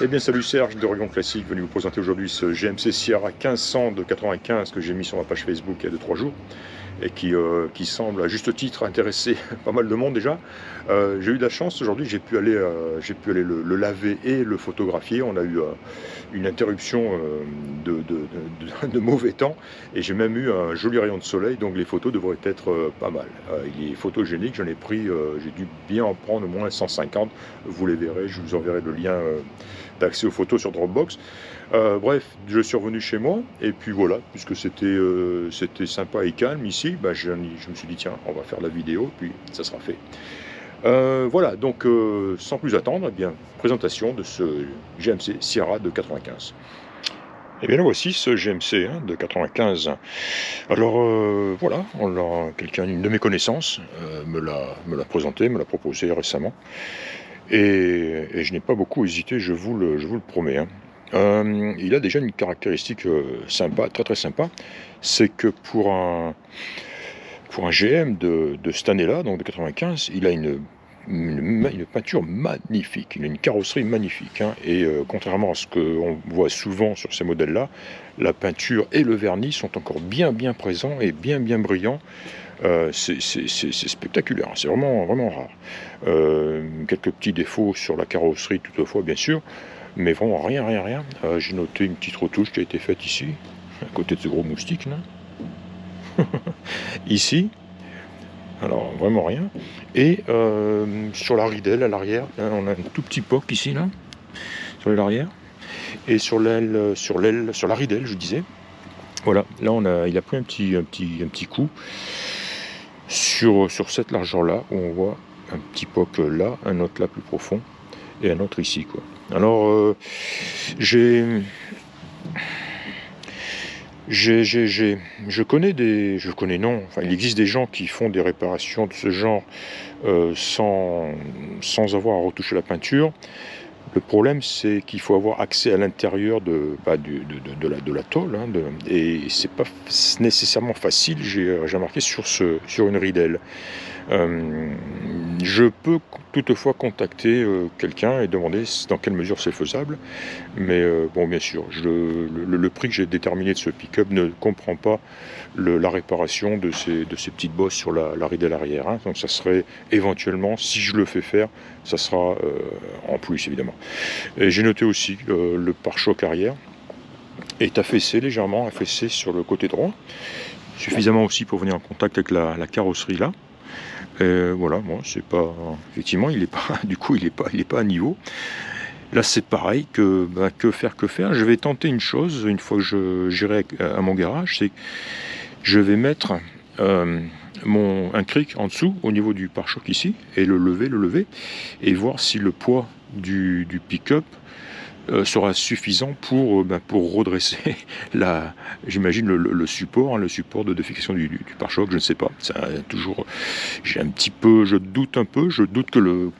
Eh bien salut Serge de Dragon Classique, venu vous présenter aujourd'hui ce GMC Sierra 1500 de 95 que j'ai mis sur ma page Facebook il y a 2-3 jours et qui semble à juste titre intéresser pas mal de monde déjà. J'ai eu de la chance aujourd'hui, j'ai pu aller le laver et le photographier. On a eu une interruption de mauvais temps et j'ai même eu un joli rayon de soleil, donc les photos devraient être pas mal. Il est photogénique, j'en ai pris, j'ai dû bien en prendre au moins 150, vous les verrez, je vous enverrai le lien d'accès aux photos sur Dropbox. Bref, je suis revenu chez moi, et puis voilà, puisque c'était sympa et calme ici, bah, je me suis dit, tiens, on va faire la vidéo, puis ça sera fait. Voilà, donc sans plus attendre, eh bien, présentation de ce GMC Sierra de 95. Et bien là voici ce GMC de 95. Alors voilà, quelqu'un, une de mes connaissances, me l'a présenté, me l'a proposé récemment. Et je n'ai pas beaucoup hésité, je vous le promets, hein. Il a déjà une caractéristique sympa, très très sympa, c'est que pour un GM de cette année-là, donc de 95, il a une peinture magnifique, il a une carrosserie magnifique, hein. Et contrairement à ce qu'on voit souvent sur ces modèles-là, la peinture et le vernis sont encore bien bien présents et bien bien brillants. C'est spectaculaire, c'est vraiment, vraiment rare. Quelques petits défauts sur la carrosserie toutefois, bien sûr, mais vraiment rien, rien, rien. J'ai noté une petite retouche qui a été faite ici, à côté de ce gros moustique là. Ici, alors vraiment rien. Et sur la ridelle à l'arrière, là, on a un tout petit poc ici là, sur l'arrière. Et sur la ridelle, je disais. Voilà, là il a pris un petit coup sur cette largeur-là, où on voit un petit poc là, un autre là plus profond, et un autre ici, quoi. Alors, je connais non, enfin il existe des gens qui font des réparations de ce genre sans avoir à retoucher la peinture. Le problème, c'est qu'il faut avoir accès à l'intérieur de la tôle, hein, et c'est pas nécessairement facile, j'ai remarqué, sur une ridelle. Je peux toutefois contacter quelqu'un et demander dans quelle mesure c'est faisable, mais bon, bien sûr, le prix que j'ai déterminé de ce pick-up ne comprend pas la réparation de ces petites bosses sur la ridelle arrière, hein. Donc ça serait éventuellement, si je le fais faire, ça sera en plus évidemment. Et j'ai noté aussi que le pare-choc arrière est légèrement affaissé sur le côté droit, suffisamment aussi pour venir en contact avec la carrosserie là. Voilà, bon, c'est pas, effectivement, il est pas, du coup, il est pas à niveau. Là, c'est pareil, que faire. Je vais tenter une chose une fois que j'irai à mon garage, c'est que je vais mettre un cric en dessous au niveau du pare-choc ici, et le lever, et voir si le poids du pick-up sera suffisant pour redresser j'imagine le support, hein, le support de fixation du pare-choc, je ne sais pas. Ça, toujours, je doute que le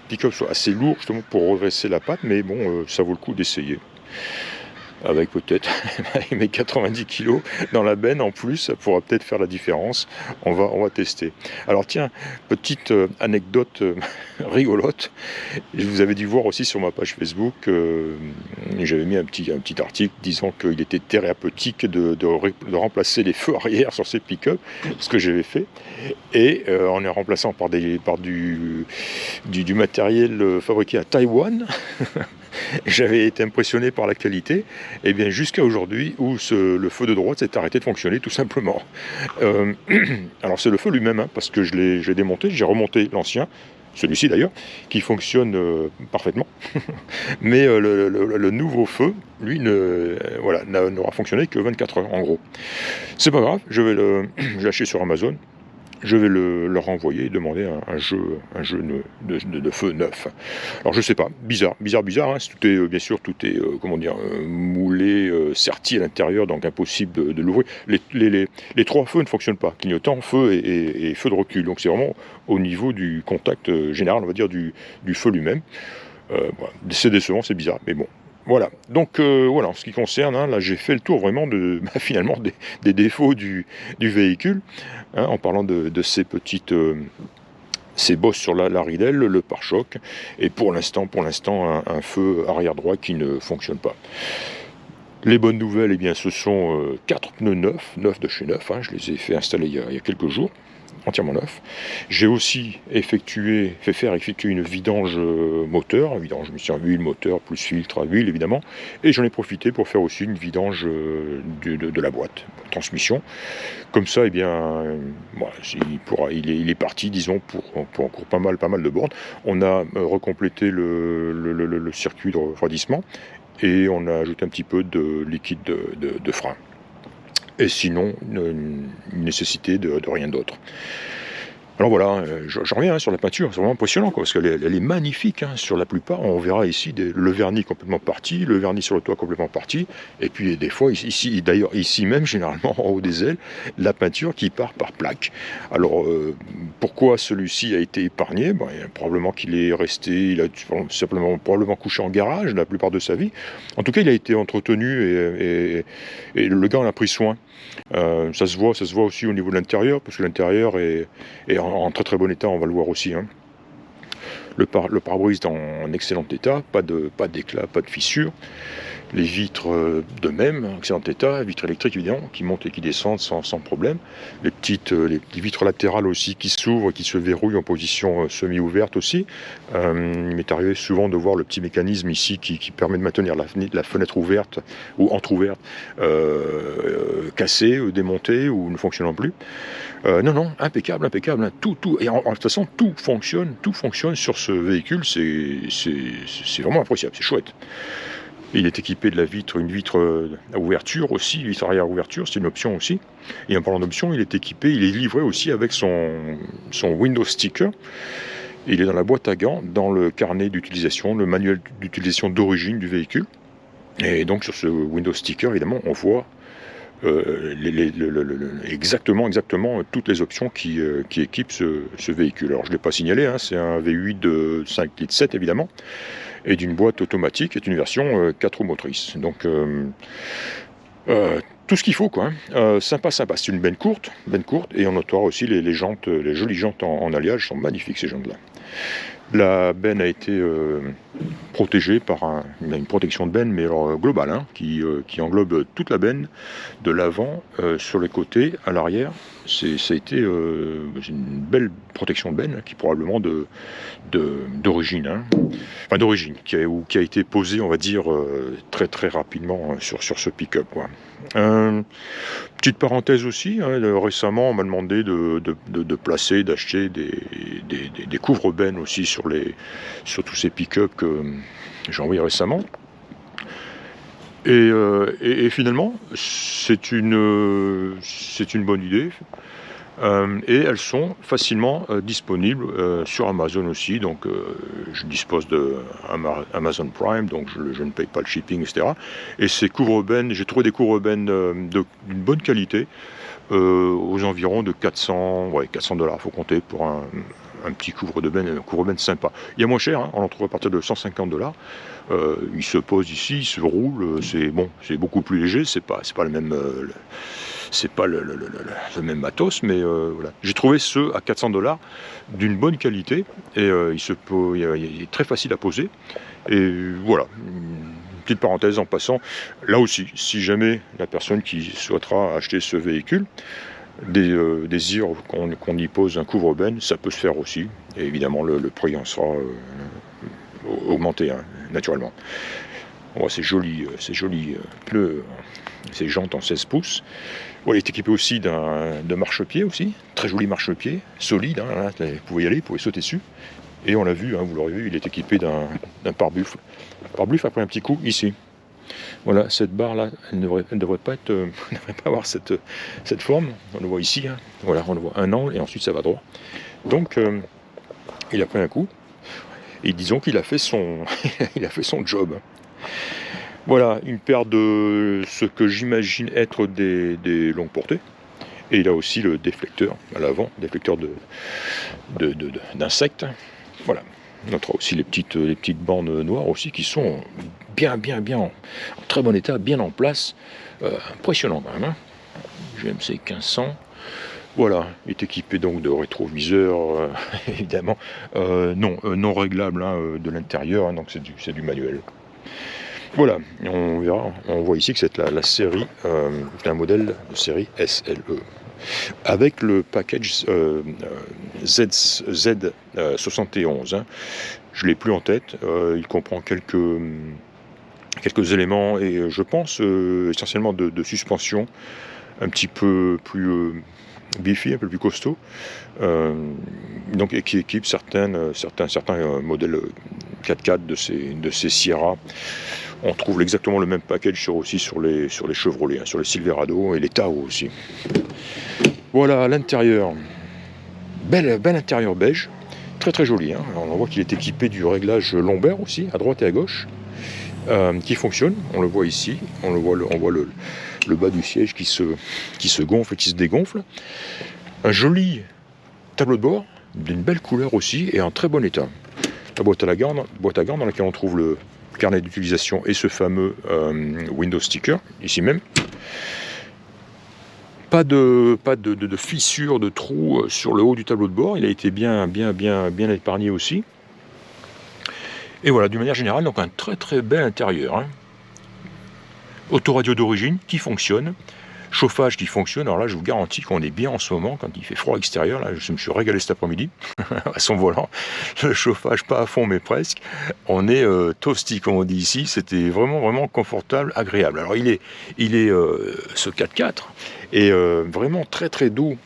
pick-up soit assez lourd justement pour redresser la patte, mais bon, ça vaut le coup d'essayer. Avec peut-être mes 90 kilos dans la benne en plus, ça pourra peut-être faire la différence. On va tester. Alors tiens, petite anecdote rigolote. Vous avez dû voir aussi sur ma page Facebook, j'avais mis un petit article disant qu'il était thérapeutique de remplacer les feux arrière sur ces pick-up, ce que j'avais fait, et en les remplaçant par du matériel fabriqué à Taïwan. J'avais été impressionné par la qualité, et bien jusqu'à aujourd'hui où le feu de droite s'est arrêté de fonctionner tout simplement. Alors c'est le feu lui-même, hein, parce que j'ai démonté, j'ai remonté l'ancien, celui-ci d'ailleurs, qui fonctionne parfaitement. Mais le nouveau feu, lui, n'aura fonctionné que 24 heures en gros. C'est pas grave, j'ai acheté sur Amazon. Je vais le renvoyer et demander un jeu de feu neuf. Alors je sais pas, bizarre, hein. Tout est bien sûr, moulé, serti à l'intérieur, donc impossible de l'ouvrir. Les trois feux ne fonctionnent pas, clignotant, feu et feu de recul. Donc c'est vraiment au niveau du contact général, on va dire, du feu lui-même. Voilà. C'est décevant, c'est bizarre, mais bon. Voilà, donc voilà, en ce qui concerne, hein, là j'ai fait le tour vraiment finalement des défauts du véhicule, hein, en parlant de ces petites ces bosses sur la ridelle, le pare-choc, et pour l'instant, un feu arrière droit qui ne fonctionne pas. Les bonnes nouvelles, eh bien, ce sont 4 pneus neufs de chez Neuf, hein, je les ai fait installer il y a quelques jours, entièrement neufs. J'ai aussi fait faire effectuer une vidange moteur, vidange mission huile, moteur, plus filtre à huile évidemment, et j'en ai profité pour faire aussi une vidange de la boîte, transmission. Comme ça, eh bien, voilà, il est parti, disons, pour encore pas mal de bornes. On a recomplété le circuit de refroidissement et on a ajouté un petit peu de liquide de frein. Et sinon, une nécessité de rien d'autre. Alors voilà, je reviens sur la peinture, c'est vraiment impressionnant, quoi, parce qu'elle est magnifique, hein, sur la plupart. On verra ici le vernis complètement parti, le vernis sur le toit complètement parti, et puis des fois, ici même, généralement en haut des ailes, la peinture qui part par plaque. Alors, pourquoi celui-ci a été épargné? Probablement qu'il est resté, il a probablement couché en garage la plupart de sa vie. En tout cas, il a été entretenu et le gars en a pris soin. Ça se voit aussi au niveau de l'intérieur, parce que l'intérieur est en très très bon état, on va le voir aussi, hein. Le pare-brise est en excellent état, pas d'éclat, pas de fissure. Les vitres de même, en excellent état, vitres électriques évidemment, qui montent et qui descendent sans problème. Les vitres latérales aussi qui s'ouvrent, qui se verrouillent en position semi-ouverte aussi. Il m'est arrivé souvent de voir le petit mécanisme ici qui permet de maintenir la fenêtre ouverte ou entrouverte, cassée, démontée ou ne fonctionnant plus. Non, impeccable, hein, tout, et de toute façon tout fonctionne sur ce véhicule, c'est vraiment appréciable, c'est chouette. Il est équipé de une vitre à ouverture aussi, vitre arrière ouverture, c'est une option aussi. Et en parlant d'option, il est livré aussi avec son Windows sticker. Il est dans la boîte à gants, dans le carnet d'utilisation, le manuel d'utilisation d'origine du véhicule. Et donc sur ce Windows sticker, évidemment, on voit exactement toutes les options qui équipent ce véhicule. Alors je ne l'ai pas signalé, hein, c'est un V8 de 5,7 litres évidemment, et d'une boîte automatique, est une version 4 roues motrices. Donc tout ce qu'il faut, quoi, hein. Sympa, c'est une benne courte, et on notera aussi les jantes, les jolies jantes en alliage sont magnifiques, ces jantes-là. La benne a été protégée par une protection de benne, mais alors globale, hein, qui englobe toute la benne, de l'avant, sur les côtés, à l'arrière. Ça a été une belle protection de benne, qui est probablement d'origine, hein. Enfin d'origine, qui a été posée, on va dire, très très rapidement sur ce pick-up, quoi. Petite parenthèse aussi, hein, récemment on m'a demandé de placer, d'acheter des couvre-bennes aussi sur tous ces pick-up que j'ai envoyé récemment. Et finalement, c'est une bonne idée. Et elles sont facilement disponibles sur Amazon aussi, donc je dispose de Amazon Prime, donc je ne paye pas le shipping, etc. Et ces couvre-bennes, j'ai trouvé des couvre-bennes d'une bonne qualité, aux environs de 400 $, faut compter pour un petit couvre-benne sympa. Il y a moins cher, hein, on en trouve à partir de 150 $. Il se pose ici, il se roule, c'est beaucoup plus léger, c'est pas le même... c'est pas le même matos, mais voilà. J'ai trouvé ceux à 400 $ d'une bonne qualité, et il est très facile à poser. Et voilà, une petite parenthèse en passant. Là aussi, si jamais la personne qui souhaitera acheter ce véhicule désire qu'on y pose un couvre-benne, ça peut se faire aussi. Et évidemment, le prix en sera augmenté, hein, naturellement. On voit ces jolis pneus, ces jantes en 16 pouces. Bon, il est équipé aussi d'un marchepied aussi, très joli marchepied, solide, hein, là, vous pouvez y aller, vous pouvez sauter dessus. Et on l'a vu, hein, vous l'aurez vu, il est équipé d'un pare-buffle. Pare-buffle après un petit coup ici. Voilà, cette barre-là, elle ne devrait pas avoir cette forme. On le voit ici, hein. Voilà, on le voit un angle et ensuite ça va droit. Donc, il a pris un coup. Et disons qu'il a fait son job. Voilà, une paire de ce que j'imagine être des longues portées. Et il a aussi le déflecteur à l'avant, déflecteur d'insectes. Voilà. On notera aussi les petites bandes noires aussi qui sont bien en très bon état, bien en place. Impressionnant quand même, hein. GMC 1500. Voilà, il est équipé donc de rétroviseur, évidemment, non réglable, hein, de l'intérieur, hein, donc c'est du manuel. Voilà, on verra, on voit ici que c'est la série, c'est un modèle de série SLE. Avec le package Z71, hein. Je ne l'ai plus en tête, il comprend quelques éléments et je pense essentiellement de suspension, un petit peu plus beefy, un peu plus costaud, donc et qui équipe certains modèles 4x4 de ces Sierra. On trouve exactement le même package aussi sur les Chevrolet, hein, sur les Silverado et les Tahoe aussi. Voilà à l'intérieur, bel intérieur beige, très très joli, hein. Alors, on voit qu'il est équipé du réglage lombaire aussi, à droite et à gauche, qui fonctionne. On le voit ici, on voit le bas du siège qui se gonfle et qui se dégonfle. Un joli tableau de bord, d'une belle couleur aussi et en très bon état. La boîte à gants dans laquelle on trouve le carnet d'utilisation et ce fameux Windows sticker, ici même. Pas de fissures, de trous sur le haut du tableau de bord, il a été bien épargné aussi. Et voilà, d'une manière générale, donc un très très bel intérieur, hein. Autoradio d'origine qui fonctionne, chauffage qui fonctionne. Alors là, je vous garantis qu'on est bien en ce moment, quand il fait froid extérieur. Là, je me suis régalé cet après-midi à son volant. Le chauffage pas à fond, mais presque. On est toasty, comme on dit ici. C'était vraiment confortable, agréable. Alors il est ce 4x4 est vraiment très très doux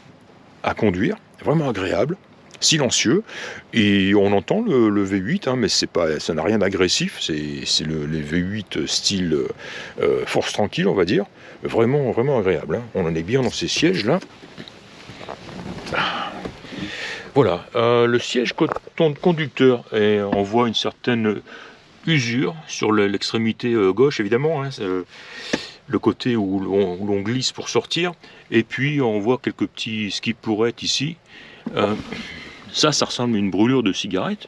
à conduire, vraiment agréable, silencieux, et on entend le V8, hein, mais ça n'a rien d'agressif, c'est les V8 style force tranquille, on va dire, vraiment agréable, hein. On en est bien dans ces sièges là. Voilà, le siège conducteur, et on voit une certaine usure sur l'extrémité gauche, évidemment, hein, le côté où l'on glisse pour sortir, et puis on voit quelques petits skippourettes ici. Ça ressemble à une brûlure de cigarette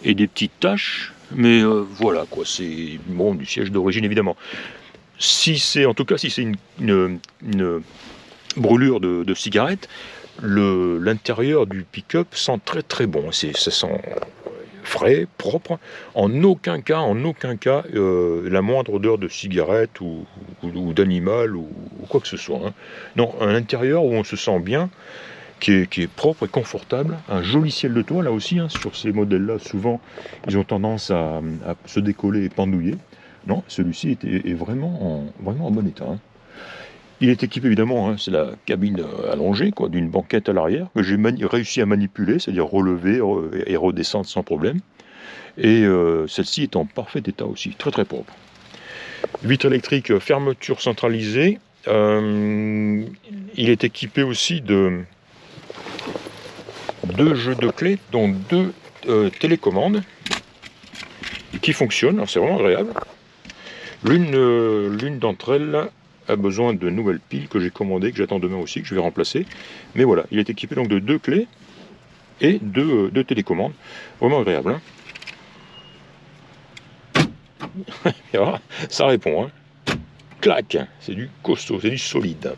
et des petites taches, mais voilà quoi, c'est bon, du siège d'origine évidemment. Si c'est une brûlure de cigarette, l'intérieur du pick-up sent très très bon. Ça sent frais, propre. En aucun cas la moindre odeur de cigarette ou d'animal ou quoi que ce soit, hein. Non, un intérieur où on se sent bien, qui est propre et confortable. Un joli ciel de toit là aussi, hein. Sur ces modèles-là, souvent, ils ont tendance à se décoller et pendouiller. Non, celui-ci est vraiment en bon état, hein. Il est équipé évidemment, hein, c'est la cabine allongée, quoi, d'une banquette à l'arrière, que j'ai réussi à manipuler, c'est-à-dire relever et redescendre sans problème. Et celle-ci est en parfait état aussi, très très propre. Vitre électrique, fermeture centralisée. Il est équipé aussi de 2 jeux de clés, dont 2 télécommandes qui fonctionnent. Alors c'est vraiment agréable. L'une d'entre elles a besoin de nouvelles piles que j'ai commandées, que j'attends demain aussi, que je vais remplacer. Mais voilà, il est équipé donc de 2 clés et 2 télécommandes. Vraiment agréable, hein. Ça répond, hein. Clac, c'est du costaud, c'est du solide.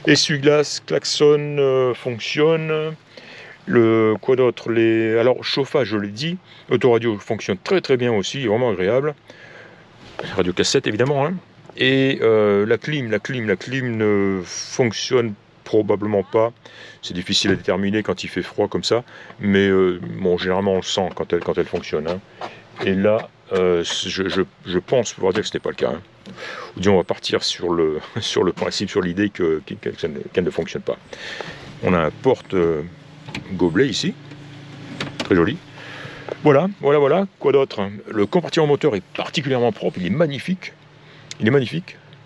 Essuie-glace, klaxon fonctionne. Quoi d'autre, alors chauffage, je l'ai dit. Autoradio fonctionne très très bien aussi, vraiment agréable. Radio cassette évidemment, hein. Et la clim ne fonctionne probablement pas. C'est difficile à déterminer quand il fait froid comme ça, mais bon, généralement on le sent quand elle fonctionne, hein. Et là, je pense pouvoir dire que ce n'est pas le cas, hein. Ou disons, on va partir sur le principe, sur l'idée qu'elle ne fonctionne pas. On a un porte gobelet ici, très joli. Voilà. Quoi d'autre? Le compartiment moteur est particulièrement propre, il est magnifique.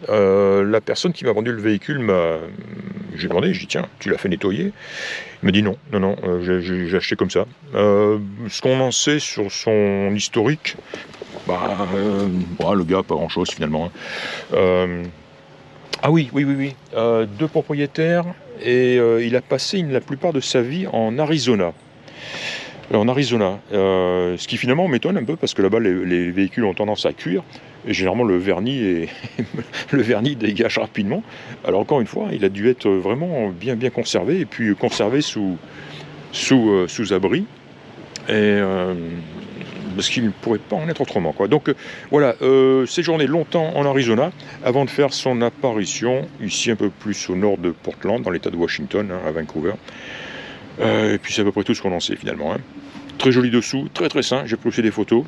La personne qui m'a vendu le véhicule j'ai demandé, j'ai dit tiens, tu l'as fait nettoyer? Il m'a dit non, j'ai acheté comme ça. Ce qu'on en sait sur son historique, le gars, pas grand chose finalement, hein. Ah oui, 2 propriétaires, et il a passé la plupart de sa vie en Arizona. en Arizona. Ce qui finalement m'étonne un peu parce que là-bas les véhicules ont tendance à cuire et généralement le vernis le vernis dégage rapidement. Alors encore une fois, il a dû être vraiment bien conservé et puis conservé sous abri et parce qu'il ne pourrait pas en être autrement, quoi. Donc voilà, séjourné longtemps en Arizona avant de faire son apparition ici un peu plus au nord de Portland, dans l'état de Washington, à Vancouver. Et puis c'est à peu près tout ce qu'on en sait finalement, hein. Très joli dessous, très sain, j'ai pris aussi des photos.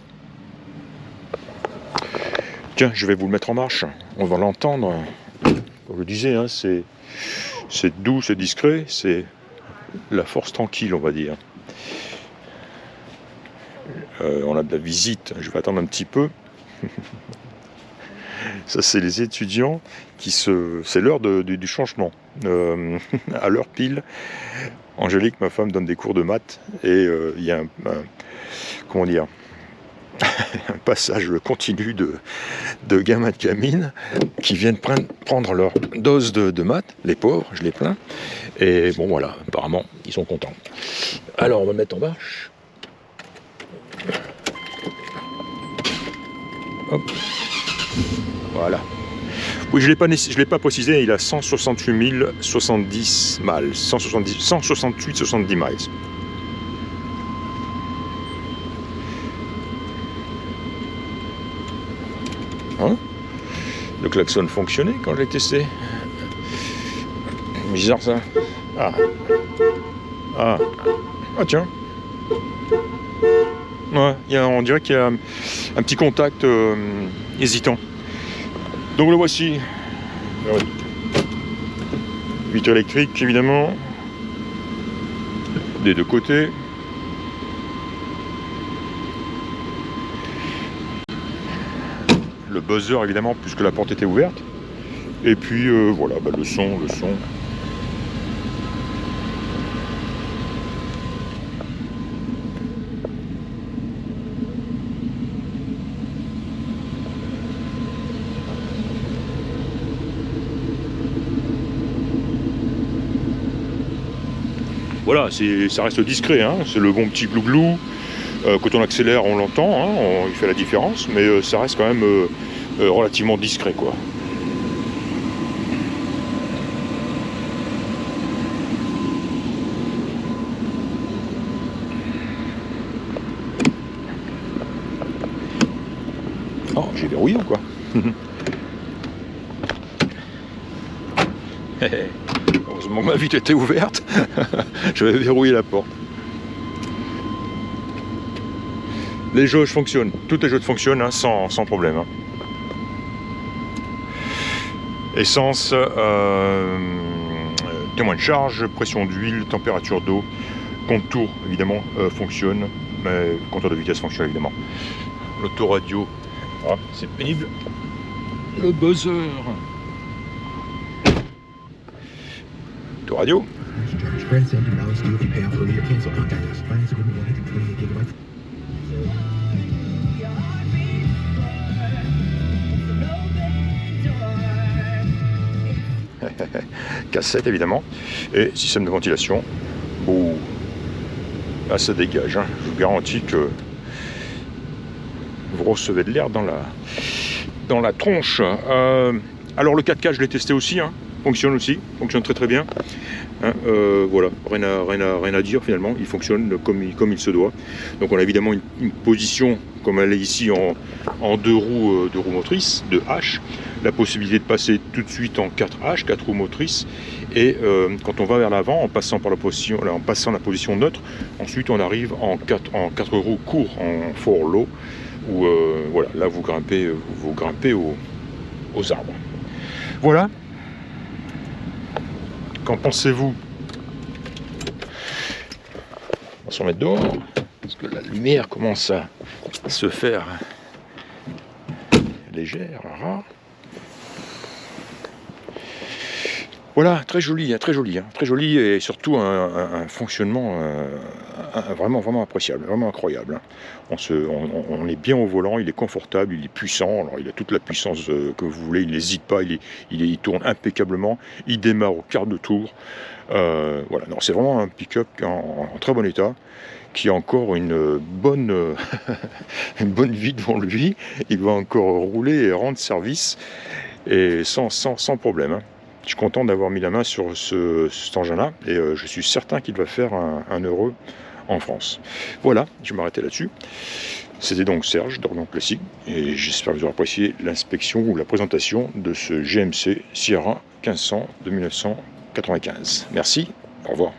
Tiens, je vais vous le mettre en marche, on va l'entendre. Comme je le disais, hein, c'est doux, c'est discret, c'est la force tranquille, on va dire. On a de la visite, je vais attendre un petit peu. Ça, c'est les étudiants c'est l'heure du changement. À l'heure pile, Angélique, ma femme, donne des cours de maths et il y a comment dire, un passage continu de gamins de gamines qui viennent prendre leur dose de maths, les pauvres, je les plains. Et bon, voilà, apparemment, ils sont contents. Alors, on va le mettre en marche. Hop. Voilà. Oui, je l'ai pas précisé, il a 168 070 miles. 168 miles. Hein? Le klaxon fonctionnait quand je l'ai testé. Bizarre ça. Ah tiens. Ouais, on dirait qu'il y a un petit contact hésitant. Donc le voici. Vitre électrique évidemment. Des deux côtés. Le buzzer évidemment puisque la porte était ouverte. Et puis voilà, le son. Voilà, ça reste discret, hein, c'est le bon petit glouglou. Quand on accélère, on l'entend, hein, il fait la différence, mais ça reste quand même relativement discret, quoi. Oh, j'ai verrouillé ou quoi? Heureusement que ma vitre était ouverte. J'avais verrouillé la porte. Les jauges fonctionnent, toutes les jauges fonctionnent, hein, sans problème, hein. Essence, témoin de charge, pression d'huile, température d'eau, contour évidemment fonctionne, mais compteur de vitesse fonctionne évidemment. L'autoradio, c'est pénible. Le buzzer. Autoradio. Cassette évidemment. Et système de ventilation. Bon, là ça dégage, hein. Je vous garantis que vous recevez de l'air dans la tronche. Alors le 4K je l'ai testé aussi, hein. Fonctionne très bien, hein, voilà, rien à dire finalement, il fonctionne comme il se doit. Donc on a évidemment une position comme elle est ici en deux roues motrices, de H, la possibilité de passer tout de suite en 4H, 4 roues motrices, et quand on va vers l'avant, en passant la position neutre, ensuite on arrive en 4 roues courts, en 4 low, où voilà, là vous grimpez aux arbres. Voilà. Qu'en pensez-vous? On va se remettre dehors, parce que la lumière commence à se faire légère, rare. Voilà, très joli, et surtout un fonctionnement vraiment, vraiment appréciable, vraiment incroyable, hein. On est bien au volant, il est confortable, il est puissant. Alors il a toute la puissance que vous voulez, il n'hésite pas, il tourne impeccablement, il démarre au quart de tour. Voilà, non, c'est vraiment un pick-up en très bon état, qui a encore une bonne, une bonne vie devant lui. Il va encore rouler et rendre service, et sans problème, hein. Je suis content d'avoir mis la main sur cet engin-là, et je suis certain qu'il va faire un heureux en France. Voilà, je vais m'arrêter là-dessus. C'était donc Serge d'Orient Classique, et j'espère que vous aurez apprécié l'inspection ou la présentation de ce GMC Sierra 1500 de 1995. Merci, au revoir.